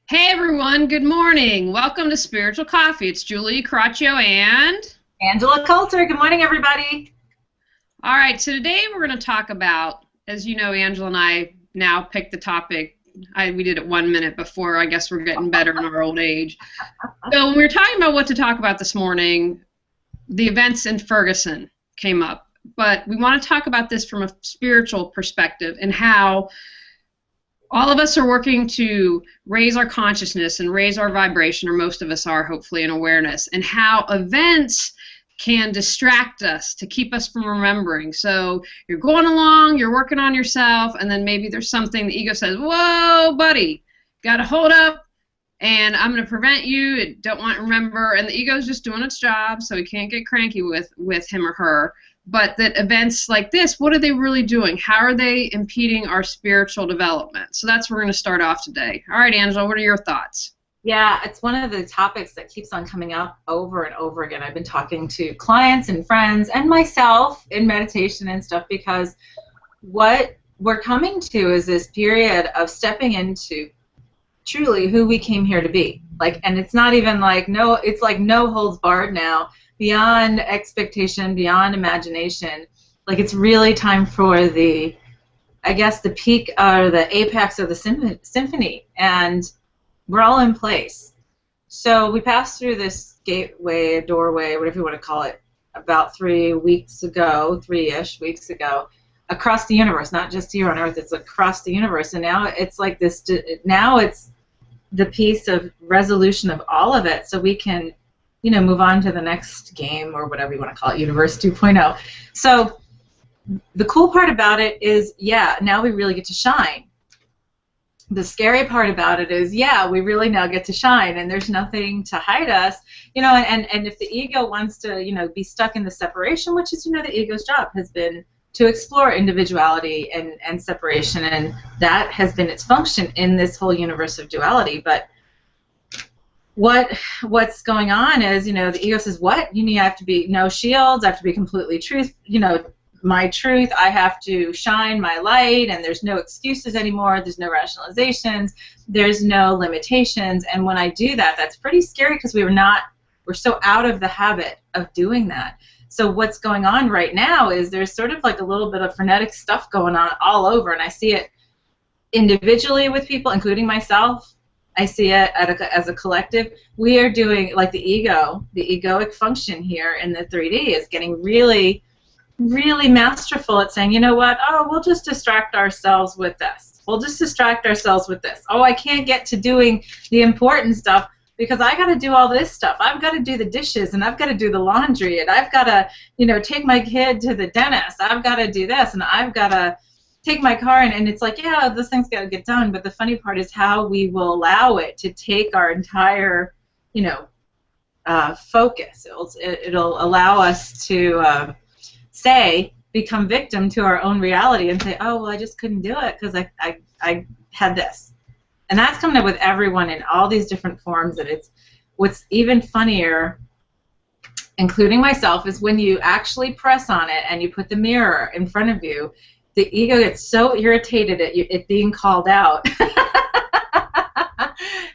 Hey everyone, good morning. Welcome to Spiritual Coffee. It's Julie Caraccio and... Angela Coulter. Good morning, everybody. All right, so today we're going to talk about, as you know, Angela and I now picked the topic. We did it 1 minute before. I guess we're getting better in our old age. So when we were talking about what to talk about this morning, the events in Ferguson came up. But we want to talk about this from a spiritual perspective and how all of us are working to raise our consciousness and raise our vibration, or most of us are, hopefully, in awareness, and how events can distract us to keep us from remembering. So you're going along, you're working on yourself, and then maybe there's something the ego says, whoa, buddy, got to hold up, and I'm going to prevent you, don't want to remember, and the ego's just doing its job, so we can't get cranky with him or her. But that events like this, what are they really doing? How are they impeding our spiritual development? So that's where we're going to start off today. All right, Angela, what are your thoughts? Yeah, it's one of the topics that keeps on coming up over and over again. I've been talking to clients and friends and myself in meditation and stuff because what we're coming to is this period of stepping into truly who we came here to be. And it's not even it's like no holds barred now, beyond expectation, beyond imagination. It's really time for the peak or the apex of the symphony, and we're all in place. So we passed through this gateway, doorway, whatever you want to call it, about 3 weeks ago, 3-ish weeks ago, across the universe, not just here on Earth, it's across the universe. And now it's like this, now it's the piece of resolution of all of it, so we can, move on to the next game, or whatever you want to call it, Universe 2.0. So the cool part about it is, yeah, now we really get to shine. The scary part about it is, yeah, we really now get to shine, and there's nothing to hide us, and if the ego wants to, be stuck in the separation, which is, the ego's job has been to explore individuality and separation, and that has been its function in this whole universe of duality. But what's going on is, the ego says, what? I have to be no shields, I have to be completely truth, my truth, I have to shine my light, and there's no excuses anymore, there's no rationalizations, there's no limitations. And when I do that, that's pretty scary, because we're so out of the habit of doing that. So what's going on right now is there's sort of like a little bit of frenetic stuff going on all over, and I see it individually with people, including myself. I see it as a collective. We are doing, the egoic function here in the 3D is getting really, really masterful at saying, you know what, oh, we'll just distract ourselves with this. We'll just distract ourselves with this. Oh, I can't get to doing the important stuff because I got to do all this stuff. I've got to do the dishes, and I've got to do the laundry, and I've got to, take my kid to the dentist. I've got to do this, and I've got to take my car, and it's like, yeah, this thing's got to get done. But the funny part is how we will allow it to take our entire, focus. It'll allow us to become victim to our own reality and say, oh, well, I just couldn't do it because I had this. And that's coming up with everyone in all these different forms. And it's what's even funnier, including myself, is when you actually press on it and you put the mirror in front of you, the ego gets so irritated at it being called out.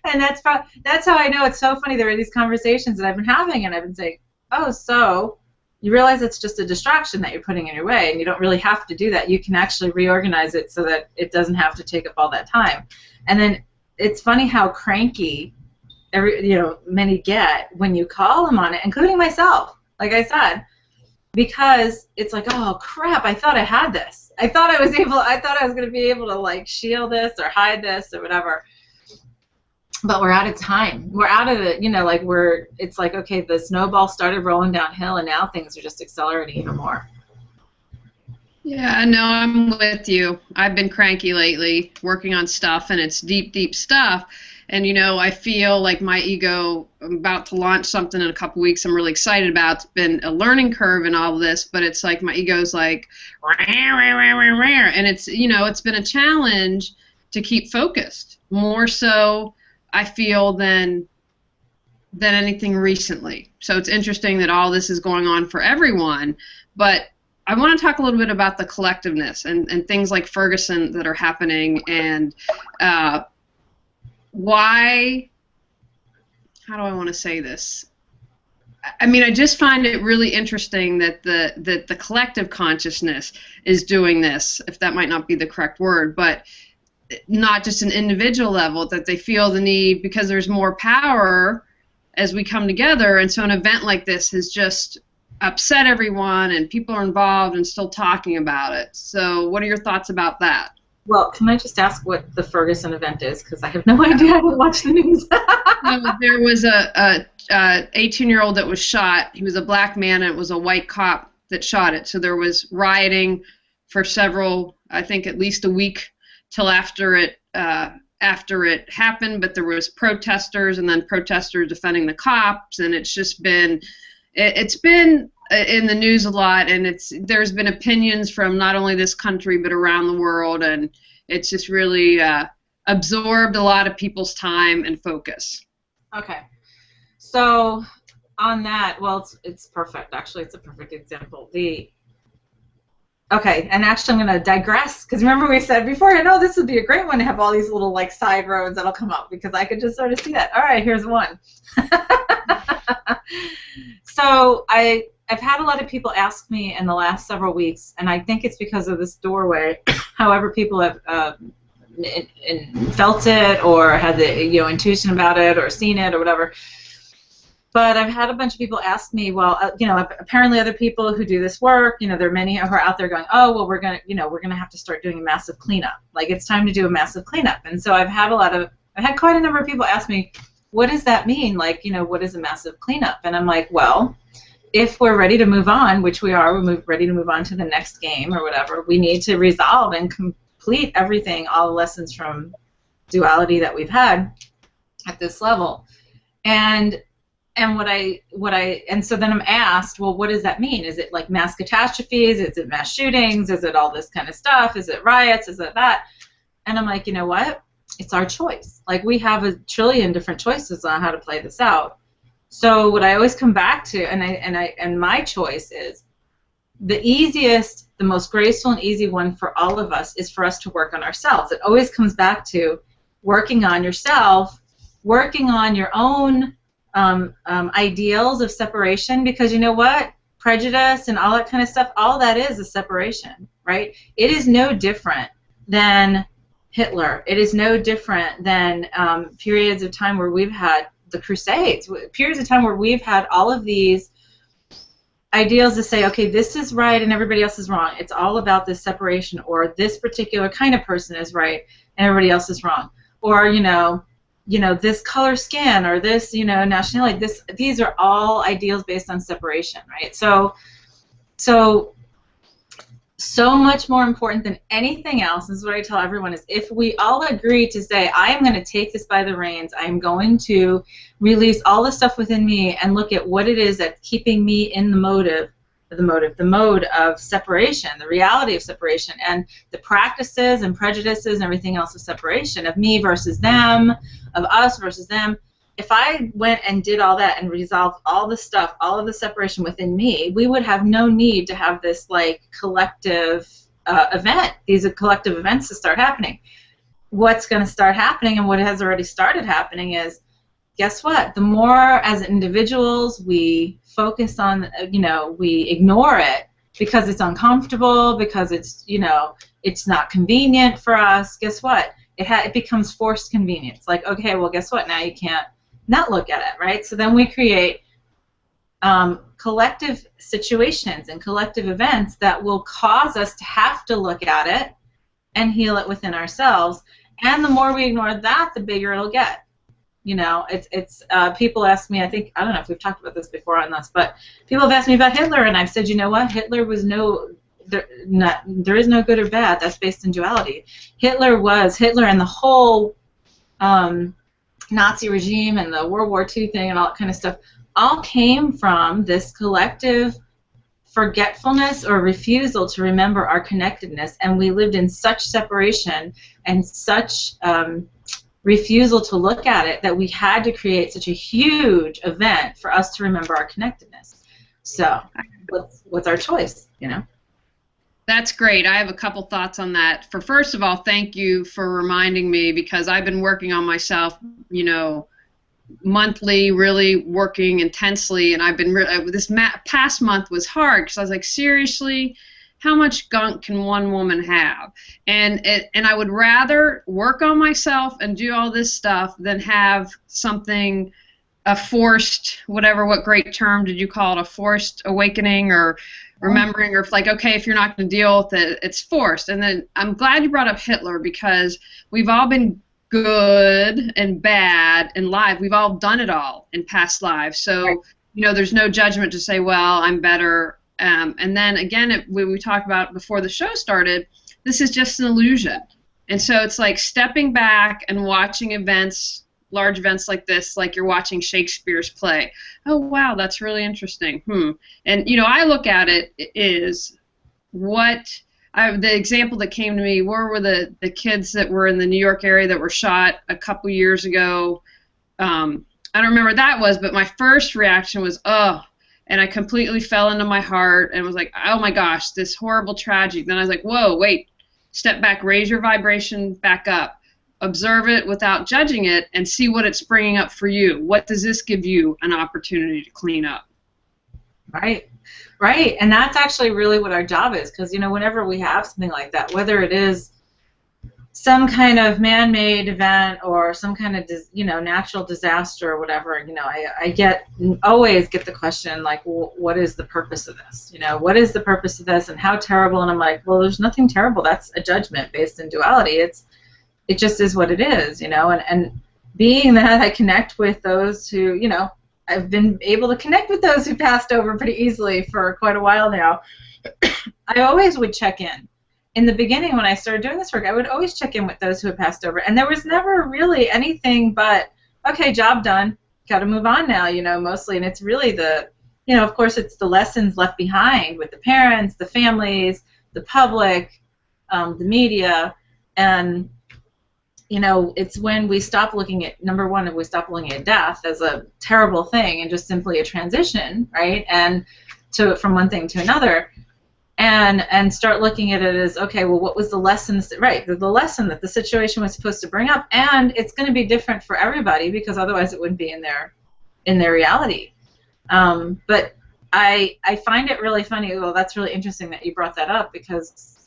And that's how I know it's so funny. There are these conversations that I've been having, and I've been saying, oh, so you realize it's just a distraction that you're putting in your way, and you don't really have to do that. You can actually reorganize it so that it doesn't have to take up all that time. And then it's funny how cranky many get when you call them on it, including myself, like I said, because it's like, oh crap, I thought I had this. I thought I was going to be able to shield this or hide this or whatever. But we're out of time. We're out of it, it's like, okay, the snowball started rolling downhill, and now things are just accelerating even more. Yeah, no, I'm with you. I've been cranky lately, working on stuff, and it's deep, deep stuff. And, I feel like my ego, I'm about to launch something in a couple weeks I'm really excited about. It's been a learning curve in all of this, but it's like my ego's like, rah, rah, rah, rah, rah. And it's, it's been a challenge to keep focused, more so I feel than anything recently. So it's interesting that all this is going on for everyone, but I want to talk a little bit about the collectiveness and things like Ferguson that are happening, and why, how do I want to say this? I mean, I just find it really interesting that the collective consciousness is doing this, if that might not be the correct word, but not just an individual level, that they feel the need because there's more power as we come together. And so an event like this has just upset everyone, and people are involved and still talking about it. So what are your thoughts about that? Well, can I just ask what the Ferguson event is? Because I have no idea. I don't watch the news. There was a 18-year-old that was shot. He was a black man, and it was a white cop that shot it. So there was rioting for several, I think at least a week till after it happened. But there was protesters, and then protesters defending the cops, and it's just been, it's been in the news a lot, and there's been opinions from not only this country but around the world, and it's just really absorbed a lot of people's time and focus. Okay, so on that, well, it's perfect. Actually, it's a perfect example. Okay, and actually I'm going to digress, because remember we said before, I know this would be a great one to have all these little like side roads that'll come up, because I could just sort of see that. All right, here's one. So I've had a lot of people ask me in the last several weeks, and I think it's because of this doorway, however people have felt it or had the intuition about it or seen it or whatever. But I've had a bunch of people ask me, well, apparently other people who do this work, there are many who are out there going, oh, well, we're gonna have to start doing a massive cleanup. Like, it's time to do a massive cleanup. And so I've had quite a number of people ask me, what does that mean? Like, what is a massive cleanup? And I'm like, well, if we're ready to move on, which we are, ready to move on to the next game or whatever, we need to resolve and complete everything, all the lessons from duality that we've had at this level. And so then I'm asked, well, what does that mean? Is it like mass catastrophes? Is it mass shootings? Is it all this kind of stuff? Is it riots? Is it that? And I'm like, you know what? It's our choice. Like, we have a trillion different choices on how to play this out. So what I always come back to, and my choice is, the easiest, the most graceful and easy one for all of us is for us to work on ourselves. It always comes back to working on yourself, working on your own ideals of separation, because you know what? Prejudice and all that kind of stuff, all that is a separation, right? It is no different than Hitler. It is no different than periods of time where we've had the Crusades, periods of time where we've had all of these ideals to say, okay, this is right and everybody else is wrong. It's all about this separation, or this particular kind of person is right and everybody else is wrong. Or, this color skin, or this, nationality, these are all ideals based on separation, right? So much more important than anything else, this is what I tell everyone, is if we all agree to say, I am going to take this by the reins, I am going to release all the stuff within me and look at what it is that's keeping me in the mode of separation, the reality of separation, and the practices and prejudices and everything else of separation, of me versus them, of us versus them. If I went and did all that and resolved all the stuff, all of the separation within me, we would have no need to have this like collective event, these collective events to start happening. What's going to start happening, and what has already started happening, is, guess what? The more as individuals we focus on, we ignore it because it's uncomfortable, because it's, it's not convenient for us. Guess what? It becomes forced convenience. Like, okay, well, guess what? Now you can't not look at it, right? So then we create collective situations and collective events that will cause us to have to look at it and heal it within ourselves. And the more we ignore that, the bigger it'll get. People ask me, I don't know if we've talked about this before on this, but people have asked me about Hitler, and I've said, you know what? Hitler was there is no good or bad. That's based in duality. Hitler and the whole Nazi regime and the World War II thing and all that kind of stuff all came from this collective forgetfulness or refusal to remember our connectedness, and we lived in such separation and such refusal to look at it that we had to create such a huge event for us to remember our connectedness. So what's our choice, That's great. I have a couple thoughts on that. For first of all, thank you for reminding me because I've been working on myself, you know, monthly, really working intensely, and I've been past month was hard because I was like, seriously, how much gunk can one woman have? And I would rather work on myself and do all this stuff than have something a forced whatever what great term did you call it, a forced awakening or remembering, or if like, okay, if you're not going to deal with it, it's forced. And then I'm glad you brought up Hitler because we've all been good and bad in life. We've all done it all in past lives. So, Right. you know, there's no judgment to say, well, I'm better. And then again, we talked about before the show started, this is just an illusion. And so it's like stepping back and watching events, large events like this, like you're watching Shakespeare's play. Oh, wow, that's really interesting. And, you know, I look at it is the example that came to me were the kids that were in the New York area that were shot a couple years ago. I don't remember what that was, but my first reaction was, oh, and I completely fell into my heart and was like, oh my gosh, this horrible tragedy. Then I was like, whoa, wait, step back, raise your vibration back up. Observe it without judging it and see what it's bringing up for you. What does this give you an opportunity to clean up? Right, right, and that's actually really what our job is, because, you know, whenever we have something like that, whether it is some kind of man-made event or some kind of, you know, natural disaster or whatever, you know, I always get the question like, well, what is the purpose of this? You know, what is the purpose of this and how terrible? And I'm like, well, there's nothing terrible. That's a judgment based in duality. It just is what it is, you know, and being that I connect with those who, you know, I've been able to connect with those who passed over pretty easily for quite a while now. I always would check in. In the beginning, when I started doing this work, I would always check in with those who had passed over, and there was never really anything but, okay, job done, got to move on now, you know, mostly, and it's really the, you know, of course, it's the lessons left behind with the parents, the families, the public, the media, and you know, it's when we stop looking at, number one, if we stop looking at death as a terrible thing and just simply a transition, right, and from one thing to another, and start looking at it as, okay, well, what was the lesson, right, the lesson that the situation was supposed to bring up, and it's going to be different for everybody because otherwise it wouldn't be in their reality. But I find it really funny, well, that's really interesting that you brought that up, because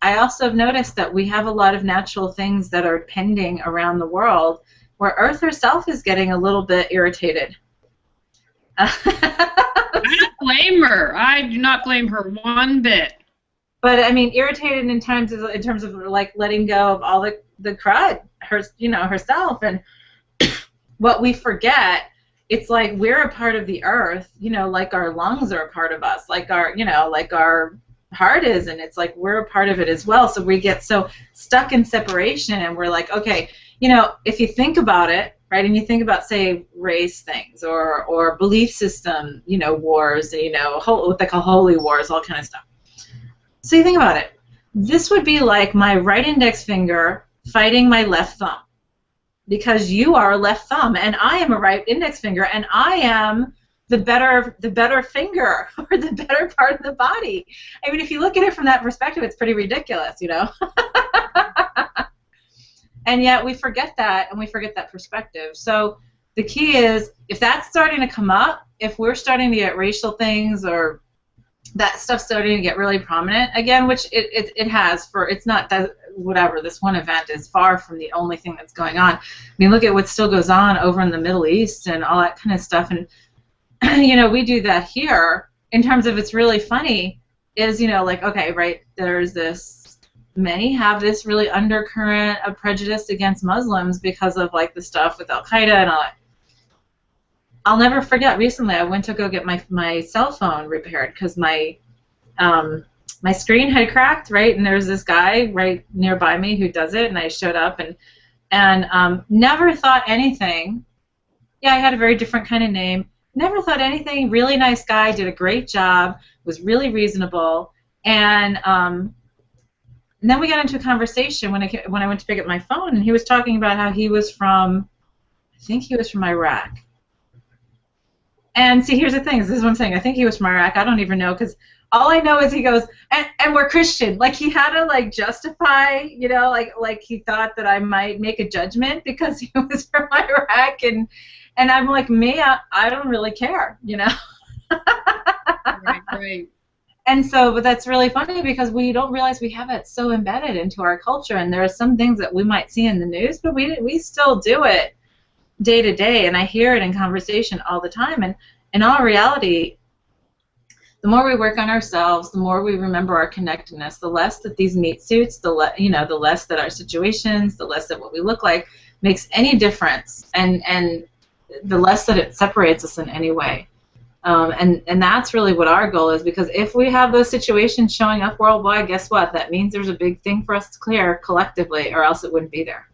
I also have noticed that we have a lot of natural things that are pending around the world where Earth herself is getting a little bit irritated. I don't blame her. I do not blame her one bit. But I mean, irritated in terms of like letting go of all the crud, herself, and what we forget. It's like we're a part of the Earth, you know, like our lungs are a part of us, like our heart is, and it's like we're a part of it as well. So we get so stuck in separation, and we're like, okay, you know, if you think about it, right, and you think about, say, race things or belief system, you know, wars, you know, what they call holy wars, all kind of stuff. So you think about it. This would be like my right index finger fighting my left thumb, because you are a left thumb and I am a right index finger, and I am the better finger, or the better part of the body. I mean, if you look at it from that perspective, it's pretty ridiculous, you know. And yet we forget that, and we forget that perspective. So the key is, if that's starting to come up, if we're starting to get racial things or that stuff starting to get really prominent again, which it has, for it's not that, whatever, this one event is far from the only thing that's going on. I mean, look at what still goes on over in the Middle East and all that kind of stuff. And you know, we do that here in terms of, it's really funny, is, you know, like, okay, right, there's this, many have this really undercurrent of prejudice against Muslims because of like the stuff with Al-Qaeda and all that. I'll never forget, recently I went to go get my cell phone repaired because my screen had cracked, right, and there's this guy right nearby me who does it, and I showed up and never thought anything. Yeah, I had a very different kind of name. Never thought anything. Really nice guy, did a great job, was really reasonable, and then we got into a conversation when I went to pick up my phone, and he was talking about how he was from, I think he was from Iraq. And see, here's the thing. This is what I'm saying. I think he was from Iraq. I don't even know, because all I know is he goes, and we're Christian. Like, he had to, like, justify, you know, like he thought that I might make a judgment because he was from Iraq, and I'm like, me, I don't really care, you know. Right. And so, but that's really funny because we don't realize we have it so embedded into our culture, and there are some things that we might see in the news, but we still do it day to day, and I hear it in conversation all the time. And in all reality, the more we work on ourselves, the more we remember our connectedness, the less that these meat suits, the less that our situations, the less that what we look like makes any difference, and the less that it separates us in any way. And that's really what our goal is, because if we have those situations showing up worldwide, guess what? That means there's a big thing for us to clear collectively, or else it wouldn't be there.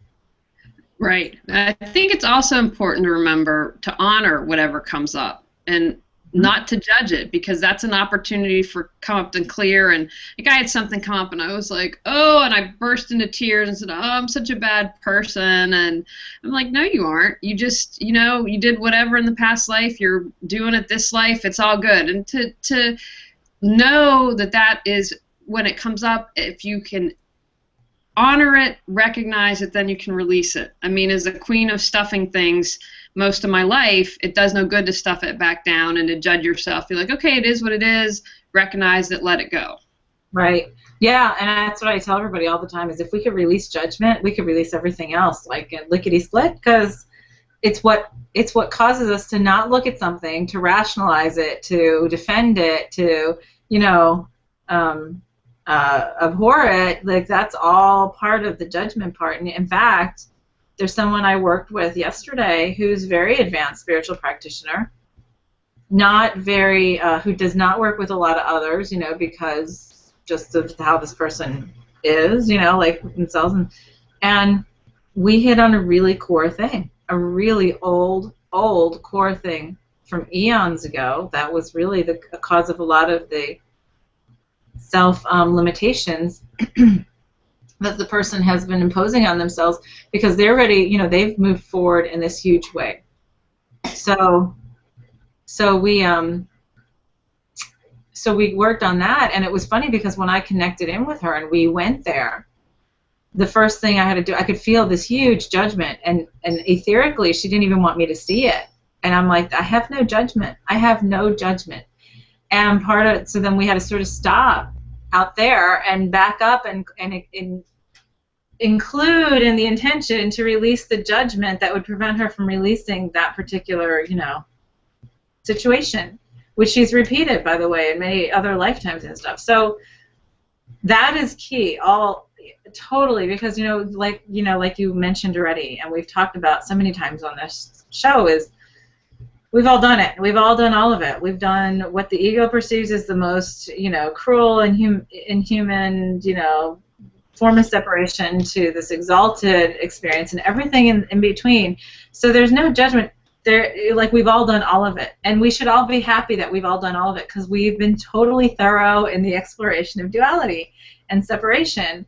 Right. I think it's also important to remember to honor whatever comes up and not to judge it, because that's an opportunity for come up and clear. And like, I had something come up and I was like, oh, and I burst into tears and said, oh, I'm such a bad person. And I'm like, no, you aren't. You just, you know, you did whatever in the past life, you're doing it this life, it's all good. And to know that that is, when it comes up, if you can honor it, recognize it, then you can release it. I mean, as a queen of stuffing things most of my life, it does no good to stuff it back down and to judge yourself. You're like, okay, it is what it is, recognize it, let it go. Right. Yeah, and that's what I tell everybody all the time, is if we could release judgment, we could release everything else, like lickety-split, because it's what causes us to not look at something, to rationalize it, to defend it, to, you know, abhor it. Like, that's all part of the judgment part. And in fact, there's someone I worked with yesterday who's very advanced spiritual practitioner, not very, who does not work with a lot of others, you know, because just of how this person is, you know, like themselves. And we hit on a really core thing, a really old core thing from eons ago that was really the cause of a lot of the self-limitations that the person has been imposing on themselves, because they're ready, you know, they've moved forward in this huge way. So we worked on that, and it was funny because when I connected in with her and we went there, the first thing I had to do, I could feel this huge judgment, and etherically she didn't even want me to see it. And I'm like, I have no judgment. I have no judgment. And so then we had to sort of stop out there and back up and include in the intention to release the judgment that would prevent her from releasing that particular, you know, situation, which she's repeated, by the way, in many other lifetimes and stuff. So that is key, totally, because, you know, like you mentioned already, and we've talked about so many times on this show, is we've all done it. We've all done all of it. We've done what the ego perceives as the most, you know, cruel and inhuman, you know, form of separation, to this exalted experience, and everything in between. So there's no judgment there. Like, we've all done all of it, and we should all be happy that we've all done all of it, because we've been totally thorough in the exploration of duality and separation.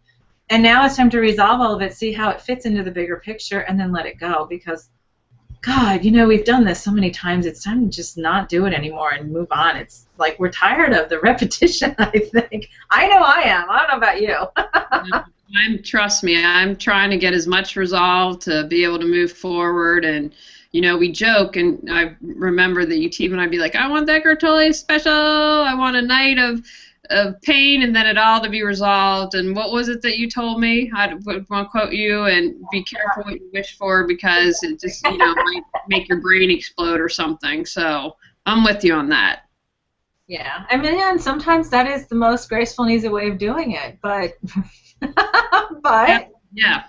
And now it's time to resolve all of it, see how it fits into the bigger picture, and then let it go, because God, you know, we've done this so many times, it's time to just not do it anymore and move on. It's like we're tired of the repetition, I think. I know I am. I don't know about you. Trust me, I'm trying to get as much resolve to be able to move forward. And, you know, we joke, and I remember that you and I'd be like, I want that totally special. I want a night of pain, and then it all to be resolved. And what was it that you told me? I want to quote you, and be careful what you wish for, because it just, you know, might make your brain explode or something. So I'm with you on that. Yeah, I mean, and sometimes that is the most graceful and easy way of doing it, but yeah,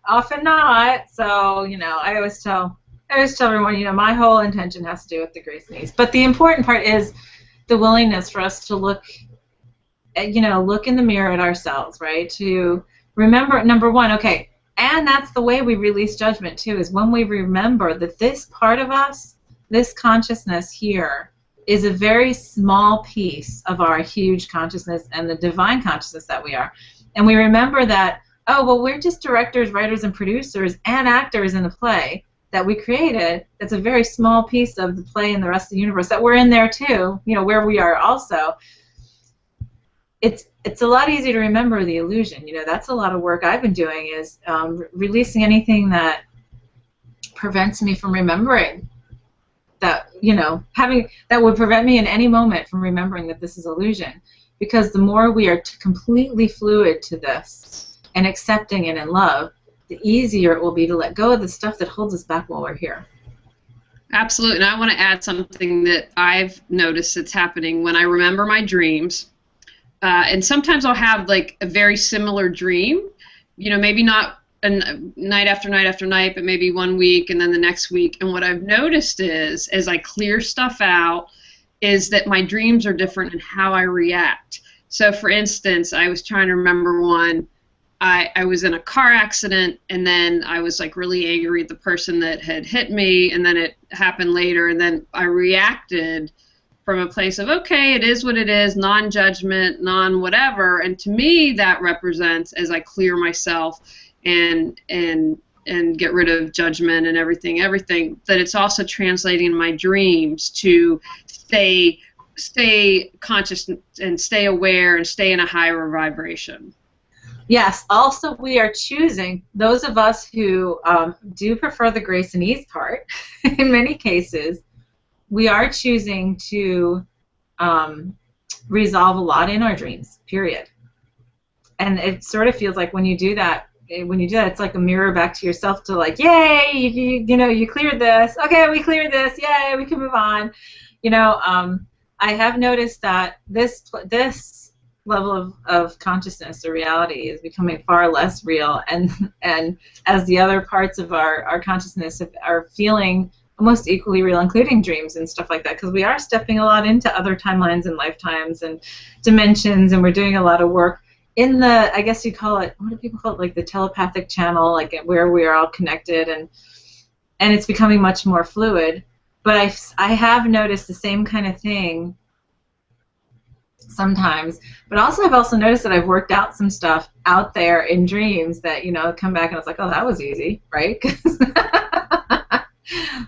often not. So, you know, I always tell everyone, you know, my whole intention has to do with the grace and ease. But the important part is the willingness for us to look in the mirror at ourselves, right? To remember, number one, okay, and that's the way we release judgment too, is when we remember that this part of us, this consciousness here, is a very small piece of our huge consciousness and the divine consciousness that we are. And we remember that, oh, well, we're just directors, writers, and producers and actors in the play that we created. That's a very small piece of the play and the rest of the universe, that we're in there too, you know, where we are also. it's a lot easier to remember the illusion. You know, that's a lot of work I've been doing, is releasing anything that prevents me from remembering, that, you know, that would prevent me in any moment from remembering that this is illusion. Because the more we are completely fluid to this and accepting and in love, the easier it will be to let go of the stuff that holds us back while we're here. Absolutely. And I want to add something that I've noticed that's happening when I remember my dreams. And sometimes I'll have like a very similar dream, you know, maybe not night after night after night, but maybe one week and then the next week. And what I've noticed is, as I clear stuff out, is that my dreams are different in how I react. So for instance, I was trying to remember one. I was in a car accident, and then I was like really angry at the person that had hit me, and then it happened later, and then I reacted from a place of, okay, it is what it is, non-judgment, non-whatever, and to me that represents, as I clear myself and get rid of judgment and everything, that it's also translating in my dreams to stay conscious and stay aware and stay in a higher vibration. Yes, also we are choosing, those of us who do prefer the grace and ease part, in many cases, we are choosing to resolve a lot in our dreams, period. And it sort of feels like when you do that, it's like a mirror back to yourself to like, yay, you know, you cleared this. Okay, we cleared this. Yay, we can move on. You know, I have noticed that this level of consciousness or reality is becoming far less real, and as the other parts of our consciousness are feeling almost equally real, including dreams and stuff like that, because we are stepping a lot into other timelines and lifetimes and dimensions, and we're doing a lot of work in the, I guess you call it, what do people call it, like the telepathic channel, like where we are all connected, and it's becoming much more fluid. But I have noticed the same kind of thing sometimes, but also I've also noticed that I've worked out some stuff out there in dreams that, you know, come back and it's like, oh, that was easy, right?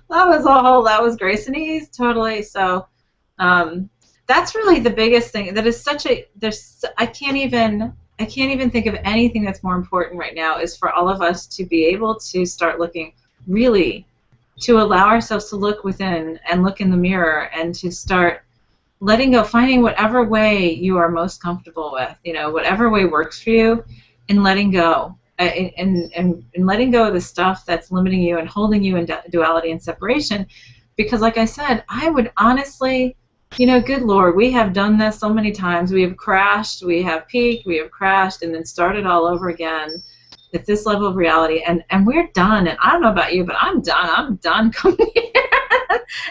that was grace and ease, totally. So that's really the biggest thing. That is such a, I can't even think of anything that's more important right now, is for all of us to be able to start looking, really to allow ourselves to look within and look in the mirror and to start letting go, finding whatever way you are most comfortable with, you know, whatever way works for you, and letting go, and letting go of the stuff that's limiting you and holding you in duality and separation. Because like I said, I would honestly, you know, good Lord, we have done this so many times. We have crashed, we have peaked, we have crashed, and then started all over again at this level of reality, and we're done. And I don't know about you, but I'm done coming here.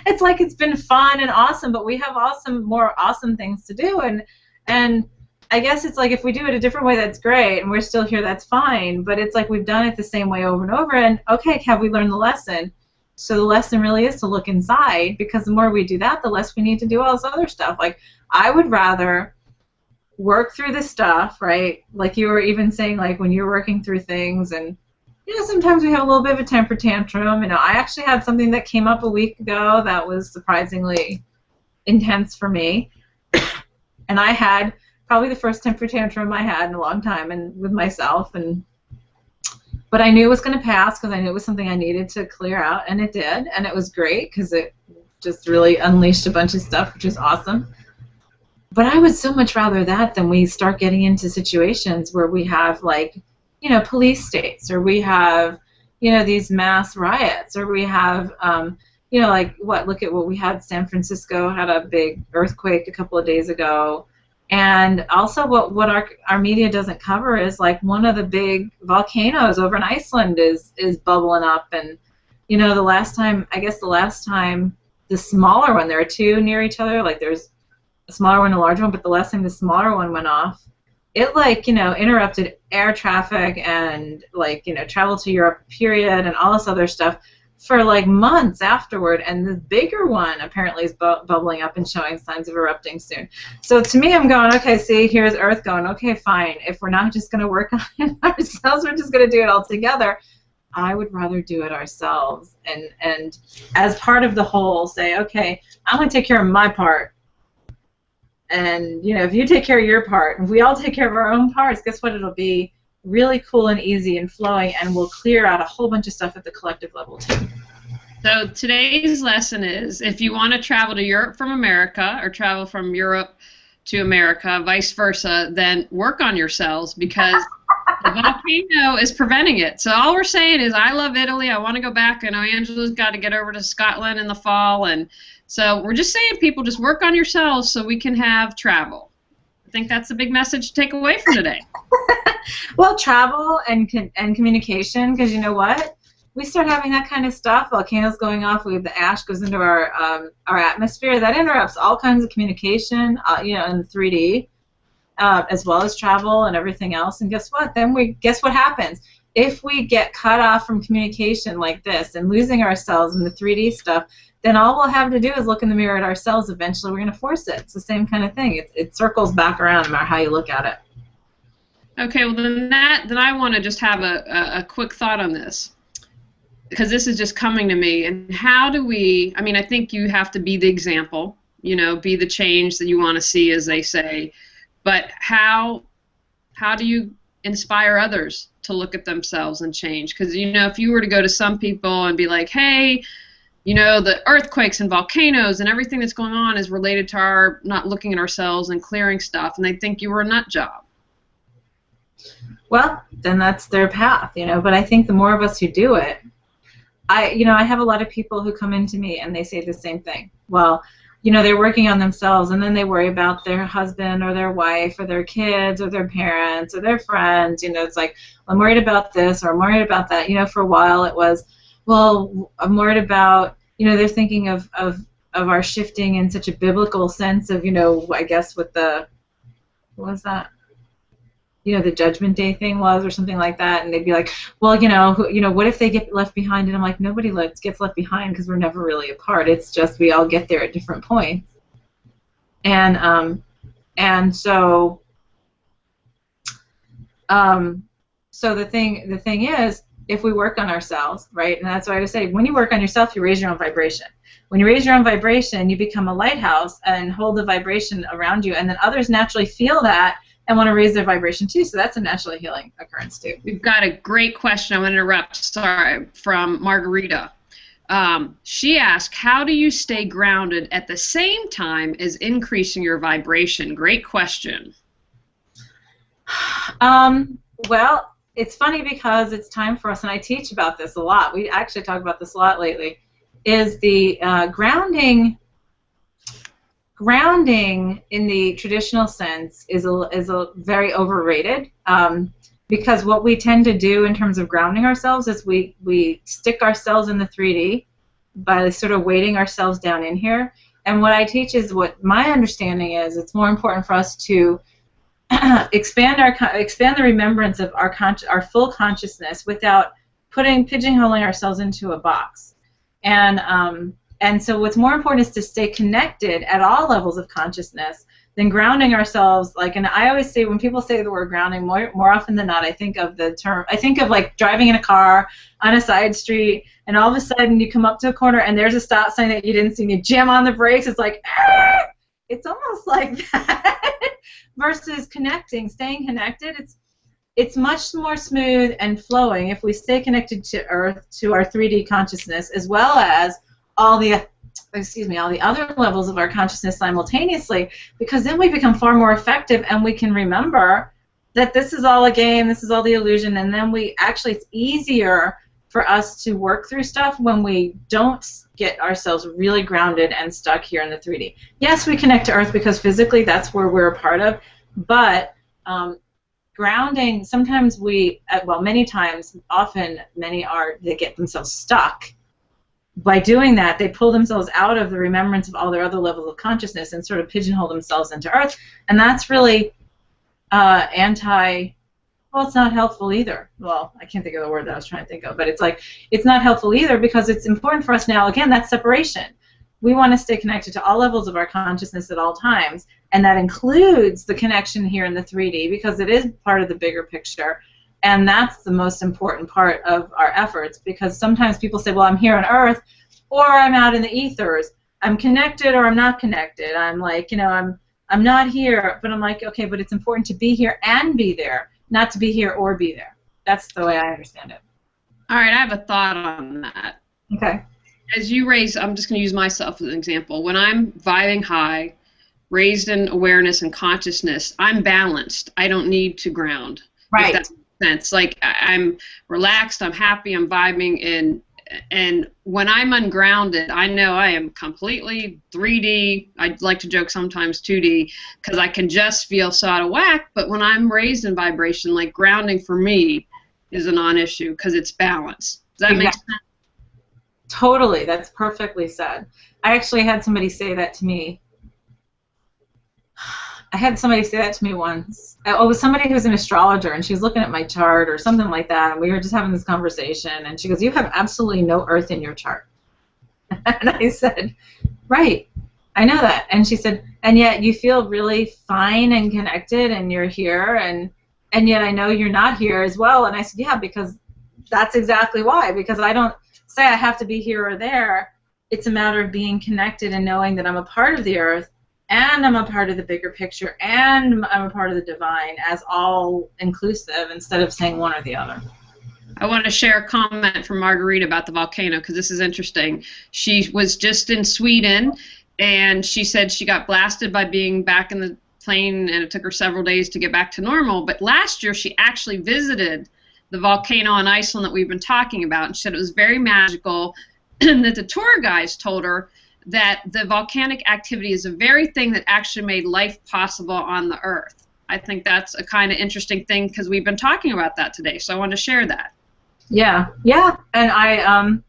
It's like it's been fun and awesome, but we have more awesome things to do, and I guess it's like if we do it a different way, that's great, and we're still here, that's fine. But it's like we've done it the same way over and over, and okay, have we learned the lesson? So the lesson really is to look inside, because the more we do that, the less we need to do all this other stuff. Like, I would rather work through the stuff, right? Like you were even saying, like when you're working through things, and you know, sometimes we have a little bit of a temper tantrum. You know, I actually had something that came up a week ago that was surprisingly intense for me, and I had probably the first temper tantrum I had in a long time, and with myself, but I knew it was going to pass, because I knew it was something I needed to clear out, and it did, and it was great because it just really unleashed a bunch of stuff, which is awesome. But I would so much rather that than we start getting into situations where we have, like, you know, police states, or we have, you know, these mass riots, or we have, you know, like look at what we had. San Francisco had a big earthquake a couple of days ago. And also what our media doesn't cover is, like, one of the big volcanoes over in Iceland is bubbling up. And, you know, the last time, the smaller one, there are two near each other, like there's a smaller one and a larger one, but the last time the smaller one went off, it, like, you know, interrupted air traffic and, like, you know, travel to Europe, period, and all this other stuff for, like, months afterward. And the bigger one apparently is bubbling up and showing signs of erupting soon. So to me, I'm going, okay, see, here's Earth going, okay, fine. If we're not just going to work on it ourselves, we're just going to do it all together. I would rather do it ourselves, and as part of the whole say, okay, I'm going to take care of my part, And you know, if you take care of your part, if we all take care of our own parts, guess what? It'll be really cool and easy and flowing, and we'll clear out a whole bunch of stuff at the collective level too. So today's lesson is, if you want to travel to Europe from America or travel from Europe to America, vice versa, then work on yourselves, because the volcano is preventing it. So all we're saying is, I love Italy. I want to go back. I know Angela's got to get over to Scotland in the fall. And so we're just saying, people, just work on yourselves so we can have travel. I think that's a big message to take away from today. Well, travel and communication, because you know what? We start having that kind of stuff, volcanoes going off, the ash goes into our atmosphere. That interrupts all kinds of communication, you know, in 3D, as well as travel and everything else. And guess what? Then guess what happens? If we get cut off from communication like this and losing ourselves in the 3D stuff, then all we'll have to do is look in the mirror at ourselves. Eventually, we're going to force it. It's the same kind of thing. It circles back around no matter how you look at it. Okay, well then I want to just have a quick thought on this, because this is just coming to me. And how do we, I mean, I think you have to be the example, you know, be the change that you want to see, as they say. But how do you inspire others to look at themselves and change? Because, you know, if you were to go to some people and be like, hey, you know, the earthquakes and volcanoes and everything that's going on is related to our not looking at ourselves and clearing stuff, and they think you were a nut job. Well, then that's their path, you know. But I think the more of us who do it, I have a lot of people who come into me and they say the same thing. Well, you know, they're working on themselves, and then they worry about their husband or their wife or their kids or their parents or their friends. You know, it's like, I'm worried about this or I'm worried about that. You know, for a while it was, well, I'm worried about, you know, they're thinking of our shifting in such a biblical sense of, you know, I guess with the, what was that? You know, the Judgment Day thing was, or something like that, and they'd be like, well, you know, what if they get left behind? And I'm like, nobody gets left behind, because we're never really apart. It's just we all get there at different points. And so the thing is, if we work on ourselves, right? And that's why I say, when you work on yourself, you raise your own vibration. When you raise your own vibration, you become a lighthouse and hold the vibration around you, and then others naturally feel that and want to raise their vibration too. So that's a naturally healing occurrence too. We've got a great question. I want to interrupt. Sorry, from Margarita. She asked, how do you stay grounded at the same time as increasing your vibration? Great question. Well, it's funny because it's time for us, and I teach about this a lot. We actually talk about this a lot lately, is the grounding in the traditional sense is a very overrated, because what we tend to do in terms of grounding ourselves is we stick ourselves in the 3D by sort of weighting ourselves down in here. And what I teach is, what my understanding is, it's more important for us to expand the remembrance of our full consciousness without pigeonholing ourselves into a box. And so what's more important is to stay connected at all levels of consciousness than grounding ourselves. Like, and I always say, when people say the word grounding, more often than not, I think of like driving in a car on a side street, and all of a sudden you come up to a corner and there's a stop sign that you didn't see, and you jam on the brakes. It's like, ah! It's almost like that. Versus staying connected, it's much more smooth and flowing if we stay connected to Earth, to our 3D consciousness, as well as all the other levels of our consciousness simultaneously, because then we become far more effective, and we can remember that this is all a game, this is all the illusion, and then it's easier for us to work through stuff when we don't get ourselves really grounded and stuck here in the 3D. Yes, we connect to Earth because physically that's where we're a part of, but grounding, sometimes many times, often many they get themselves stuck. By doing that, they pull themselves out of the remembrance of all their other levels of consciousness and sort of pigeonhole themselves into Earth, and that's really well, it's not helpful either. Well, I can't think of the word that I was trying to think of, but it's like, it's not helpful either, because it's important for us now, again, that's separation. We want to stay connected to all levels of our consciousness at all times, and that includes the connection here in the 3D, because it is part of the bigger picture, and that's the most important part of our efforts, because sometimes people say, well, I'm here on Earth, or I'm out in the ethers. I'm connected or I'm not connected. I'm like, you know, I'm not here, but I'm like, okay, but it's important to be here and be there, not to be here or be there. That's the way I understand it. All right, I have a thought on that. Okay. As you raise, I'm just going to use myself as an example. When I'm vibing high, raised in awareness and consciousness, I'm balanced. I don't need to ground. Right. If that makes sense. Like I'm relaxed, I'm happy, I'm vibing, and when I'm ungrounded, I know I am completely 3D. I like to joke sometimes 2D because I can just feel so out of whack. But when I'm raised in vibration, like grounding for me is a non-issue because it's balance. Does that make sense? Totally. That's perfectly said. I actually had somebody say that to me. I had somebody say that to me once. It was somebody who was an astrologer, and she was looking at my chart or something like that, and we were just having this conversation, and she goes, "You have absolutely no earth in your chart." And I said, "Right, I know that." And she said, "And yet you feel really fine and connected, and you're here, and yet I know you're not here as well." And I said, "Yeah, because that's exactly why, because I don't say I have to be here or there. It's a matter of being connected and knowing that I'm a part of the earth, and I'm a part of the bigger picture, and I'm a part of the divine as all inclusive instead of saying one or the other." I want to share a comment from Margarita about the volcano because this is interesting. She was just in Sweden, and she said she got blasted by being back in the plane, and it took her several days to get back to normal. But last year, she actually visited the volcano in Iceland that we've been talking about, and she said it was very magical, and that the tour guides told her that the volcanic activity is the very thing that actually made life possible on the earth. I think that's a kind of interesting thing because we've been talking about that today, so I want to share that. Yeah, and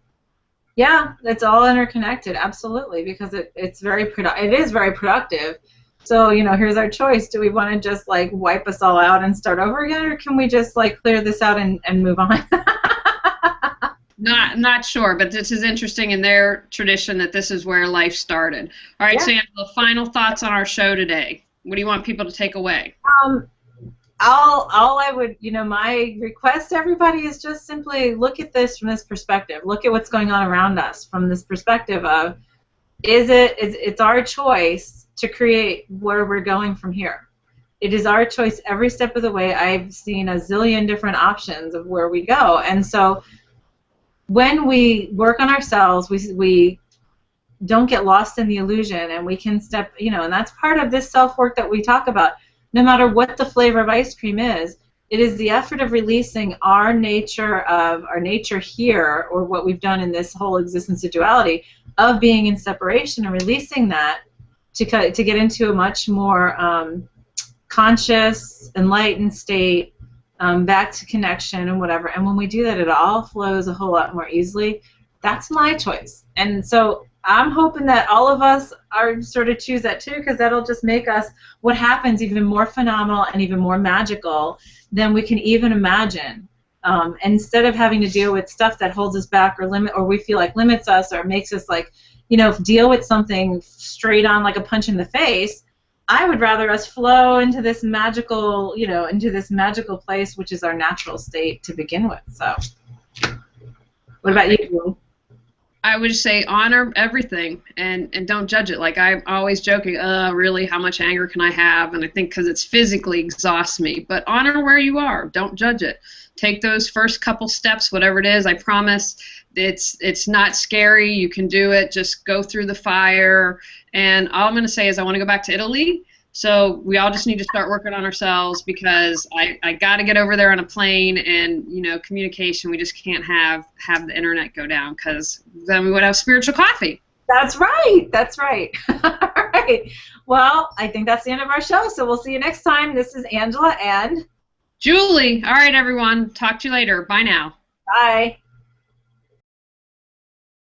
yeah, it's all interconnected, absolutely, because it is very productive. So, here's our choice. Do we want to just like wipe us all out and start over again, or can we just like clear this out and move on? Not sure, but this is interesting in their tradition that this is where life started. All right, so Angela, final thoughts on our show today. What do you want people to take away? All I would, my request to everybody is just simply look at this from this perspective. Look at what's going on around us from this perspective of, it's our choice to create where we're going from here. It is our choice every step of the way. I've seen a zillion different options of where we go, and so when we work on ourselves, we don't get lost in the illusion, and we can step, and that's part of this self-work that we talk about. No matter what the flavor of ice cream is, it is the effort of releasing our nature here, or what we've done in this whole existence of duality, of being in separation, and releasing that to get into a much more conscious, enlightened state, back to connection and whatever. And when we do that, it all flows a whole lot more easily. That's my choice. And so I'm hoping that all of us are sort of choose that too, because that'll just make us, what happens, even more phenomenal and even more magical than we can even imagine. Instead of having to deal with stuff that holds us back or we feel like limits us or makes us like, deal with something straight on like a punch in the face, I would rather us flow into this magical, place, which is our natural state to begin with. So, what about you? I would say honor everything and don't judge it. Like I'm always joking, really, how much anger can I have? And I think because it's physically exhausts me. But honor where you are. Don't judge it. Take those first couple steps, whatever it is. I promise it's not scary. You can do it. Just go through the fire. And all I'm going to say is I want to go back to Italy. So we all just need to start working on ourselves because I got to get over there on a plane and, communication. We just can't have the internet go down because then we would have spiritual coffee. That's right. That's right. All right. Well, I think that's the end of our show. So we'll see you next time. This is Angela and Julie. All right, everyone. Talk to you later. Bye now. Bye.